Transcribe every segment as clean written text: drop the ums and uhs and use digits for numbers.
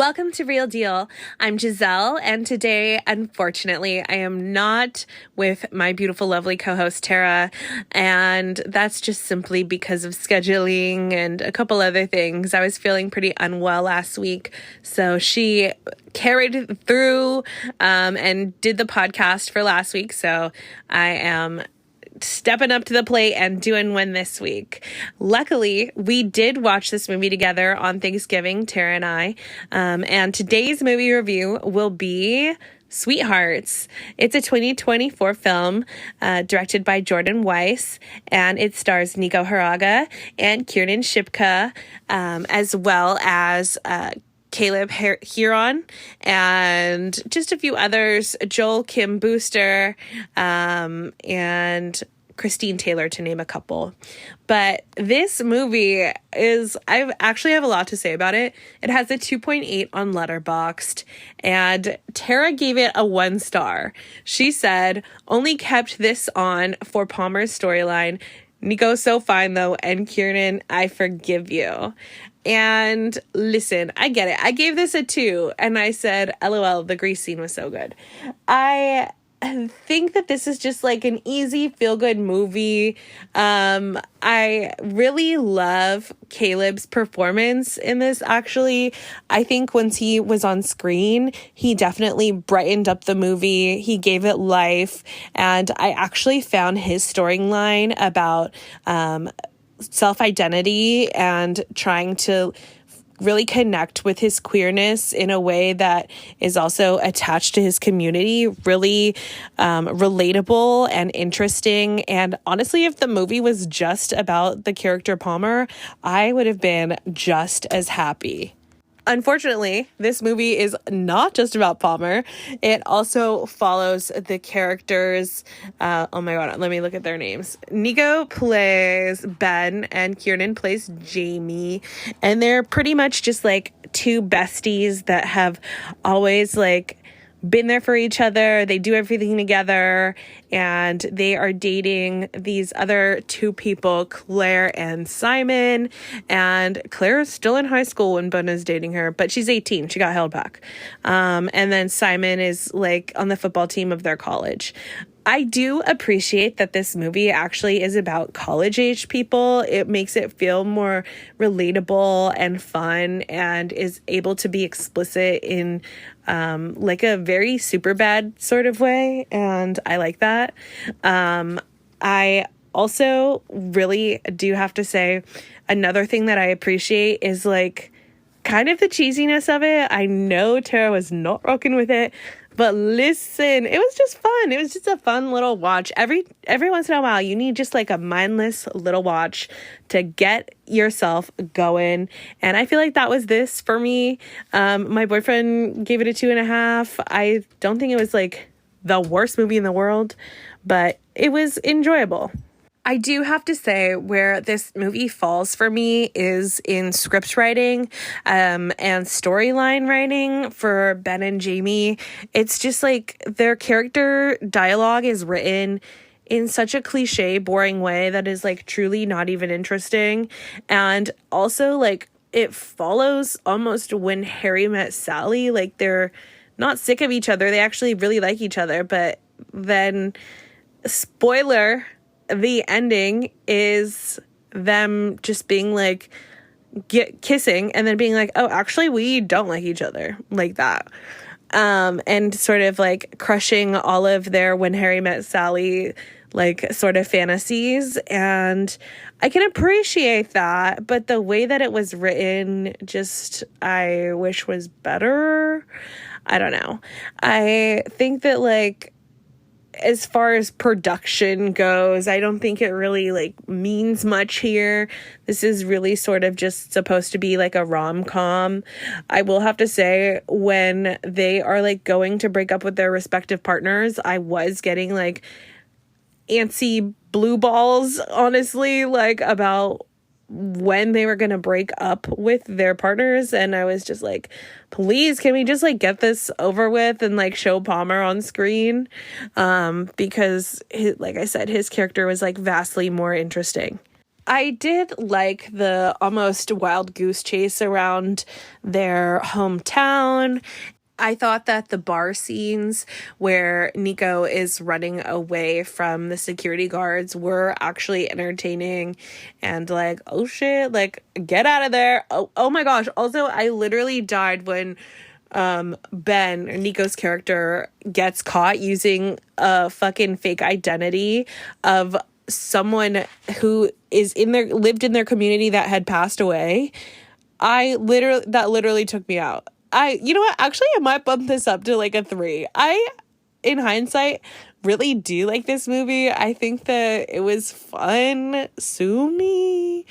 Welcome to Real Deal. I'm Jazelle, and today, unfortunately, I am not with my beautiful, lovely co-host, Tara, and that's just simply because of scheduling and a couple other things. I was feeling pretty unwell last week, so she carried through and did the podcast for last week, so I am stepping up to the plate and doing one this week. Luckily, we did watch this movie together on Thanksgiving, Tara and I. And today's movie review will be Sweethearts. It's a 2024 film directed by Jordan Weiss, and it stars Nico Hiraga and Kiernan Shipka, as well as Caleb Hearon, and just a few others, Joel Kim Booster, and Christine Taylor, to name a couple. But this movie I actually have a lot to say about it. It has a 2.8 on Letterboxd, and Tara gave it a 1 star. She said, only kept this on for Palmer's storyline. Nico's so fine though, and Kiernan, I forgive you. And listen, I get it. I gave this a 2, and I said, LOL, the grease scene was so good. I think that this is just like an easy feel-good movie. I really love Caleb's performance in this, actually. I think once he was on screen, he definitely brightened up the movie. He gave it life, and I actually found his storyline about self-identity and trying to really connect with his queerness in a way that is also attached to his community really relatable and interesting. And honestly, if the movie was just about the character Palmer, I would have been just as happy. Unfortunately, this movie is not just about Palmer. It also follows the characters. Oh my God, let me look at their names. Nico plays Ben and Kiernan plays Jamie. And they're pretty much just like two besties that have always like been there for each other. They do everything together, and they are dating these other two people, Claire and Simon. And Claire is still in high school when Ben is dating her, but she's 18. She got held back. And then Simon is like on the football team of their college. I do appreciate that this movie actually is about college-age people. It makes it feel more relatable and fun, and is able to be explicit in like a very Superbad sort of way, and I like that. I also really do have to say another thing that I appreciate is like kind of the cheesiness of it. I know Tara was not rocking with it, but listen, it was just fun. It was just a fun little watch. Every once in a while, you need just like a mindless little watch to get yourself going. And I feel like that was this for me. My boyfriend gave it a 2.5. I don't think it was like the worst movie in the world, but it was enjoyable. I do have to say where this movie falls for me is in script writing and storyline writing for Ben and Jamie. It's just like their character dialogue is written in such a cliche, boring way that is like truly not even interesting. And also like it follows almost When Harry Met Sally. Like they're not sick of each other. They actually really like each other. But then, spoiler, the ending is them just being like kissing and then being like, oh, actually we don't like each other, like that. And sort of like crushing all of their When Harry Met Sally like sort of fantasies. And I can appreciate that, but the way that it was written just I wish was better. I don't know. I think that like as far as production goes, I don't think it really like means much here. This is really sort of just supposed to be like a rom-com. I will have to say, when they are like going to break up with their respective partners, I was getting like antsy blue balls, honestly, like about when they were going to break up with their partners. And I was just like, please, can we just like get this over with and like show Palmer on screen? Because like I said, his character was like vastly more interesting. I did like the almost wild goose chase around their hometown. I thought that the bar scenes where Nico is running away from the security guards were actually entertaining and like, oh shit, like get out of there. Oh my gosh. Also, I literally died when Ben, Nico's character, gets caught using a fucking fake identity of someone who lived in their community that had passed away. That literally took me out. You know what? Actually, I might bump this up to like a 3. In hindsight, really do like this movie. I think that it was fun. Sue me.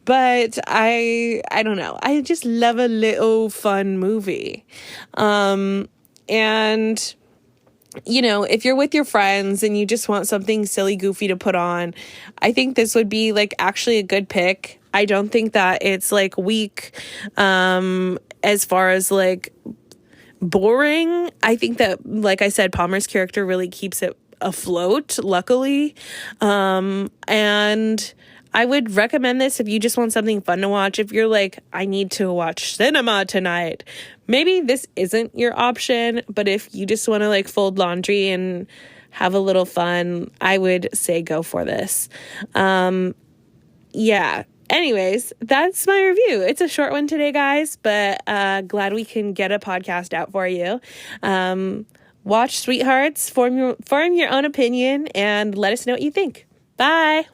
But I don't know. I just love a little fun movie. And you know, if you're with your friends and you just want something silly, goofy to put on, I think this would be like actually a good pick. I don't think that it's like weak as far as like boring. I think that, like I said, Palmer's character really keeps it afloat, luckily. And I would recommend this if you just want something fun to watch. If you're like, I need to watch cinema tonight, maybe this isn't your option. But if you just want to like fold laundry and have a little fun, I would say go for this. Yeah. Anyways, that's my review. It's a short one today, guys, but glad we can get a podcast out for you. Watch Sweethearts, form your own opinion, and let us know what you think. Bye.